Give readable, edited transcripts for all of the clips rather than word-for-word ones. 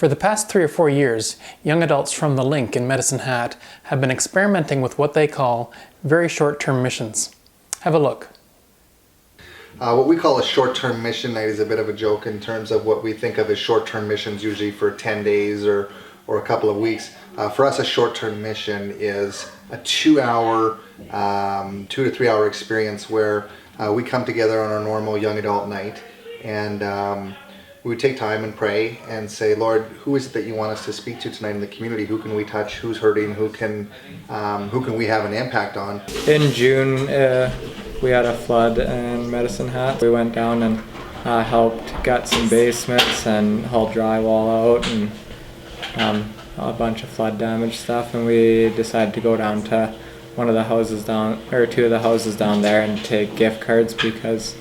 For the past 3 or 4 years, young adults from the Link in Medicine Hat have been experimenting with what they call very short-term missions. Have a look. What we call a short-term mission night is a bit of a joke in terms of what we think of as short-term missions, usually for 10 days or a couple of weeks. For us, a short-term mission is a 2-hour, 2 to 3 hour experience where we come together on our normal young adult night, and we would take time and pray and say, Lord, who is it that you want us to speak to tonight in the community? Who can we touch? Who's hurting? Who can we have an impact on? In June, we had a flood in Medicine Hat. We went down and helped gut some basements and hauled drywall out and a bunch of flood damage stuff. And we decided to go down to one of the houses down, or 2 of the houses down there, and take gift cards because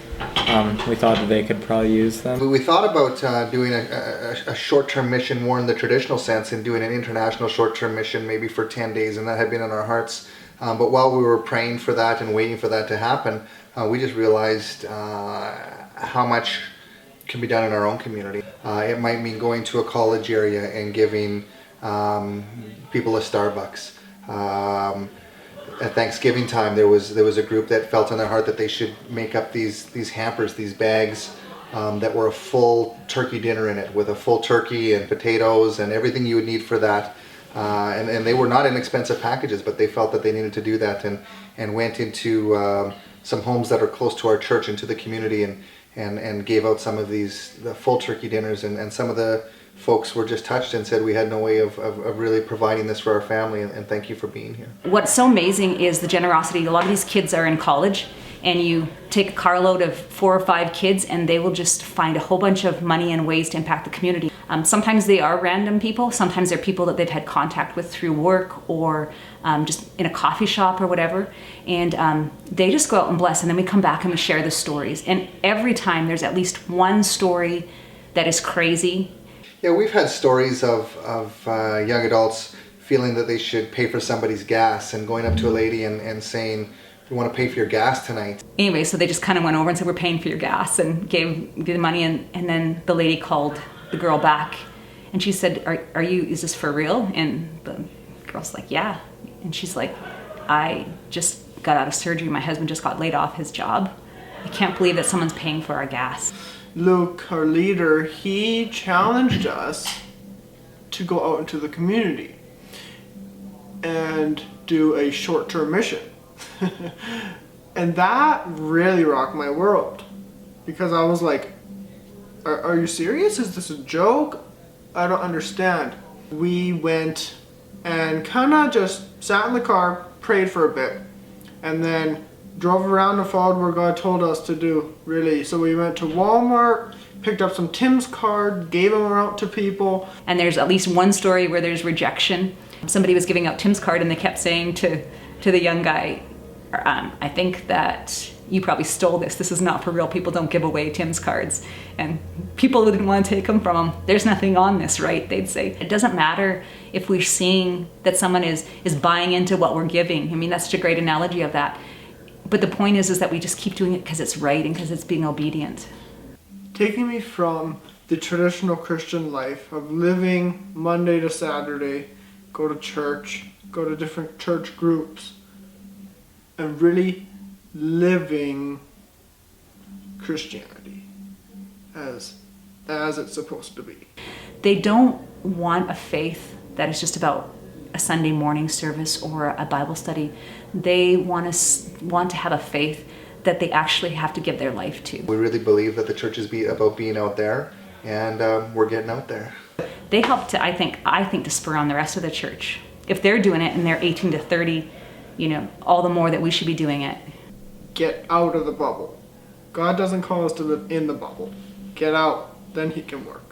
we thought that they could probably use them. We thought about doing a short-term mission more in the traditional sense and doing an international short-term mission maybe for 10 days, and that had been in our hearts. But while we were praying for that and waiting for that to happen, we just realized how much can be done in our own community. It might mean going to a college area and giving people a Starbucks. At Thanksgiving time, there was a group that felt in their heart that they should make up these hampers, these bags that were a full turkey dinner in it, with a full turkey and potatoes and everything you would need for that. And they were not inexpensive packages, but they felt that they needed to do that, and went into some homes that are close to our church, into the community, and gave out some of the full turkey dinners, and some of the folks were just touched and said we had no way of really providing this for our family, and thank you for being here. What's so amazing is the generosity. A lot of these kids are in college, and you take a carload of 4 or 5 kids and they will just find a whole bunch of money and ways to impact the community. Sometimes they are random people, sometimes they're people that they've had contact with through work or just in a coffee shop or whatever, and they just go out and bless, and then we come back and we share the stories, and every time there's at least one story that is crazy. Yeah, we've had stories of young adults feeling that they should pay for somebody's gas and going up to a lady and saying, we want to pay for your gas tonight. Anyway, so they just kind of went over and said, we're paying for your gas, and gave the money, and then the lady called the girl back and she said, is this for real? And the girl's like, yeah. And she's like, I just got out of surgery. My husband just got laid off his job. I can't believe that someone's paying for our gas. Luke, our leader, he challenged us to go out into the community and do a short-term mission. And that really rocked my world, because I was like, are you serious? Is this a joke? I don't understand. We went and kind of just sat in the car, prayed for a bit, and then drove around and followed where God told us to do, really. So we went to Walmart, picked up some Tim's card, gave them out to people. And there's at least one story where there's rejection. Somebody was giving out Tim's card and they kept saying to the young guy, I think that you probably stole this. This is not for real. People don't give away Tim's cards. And people didn't want to take them from him. There's nothing on this, right? They'd say. It doesn't matter if we're seeing that someone is buying into what we're giving. I mean, that's such a great analogy of that. But the point is that we just keep doing it because it's right and because it's being obedient. Taking me from the traditional Christian life of living Monday to Saturday, go to church, go to different church groups, and really living Christianity as it's supposed to be. They don't want a faith that is just about a Sunday morning service or a Bible study. They want to have a faith that they actually have to give their life to. We really believe that the church is about being out there, and we're getting out there. They help to, I think, to spur on the rest of the church. If they're doing it and they're 18 to 30, all the more that we should be doing it. Get out of the bubble. God doesn't call us to live in the bubble. Get out, then he can work.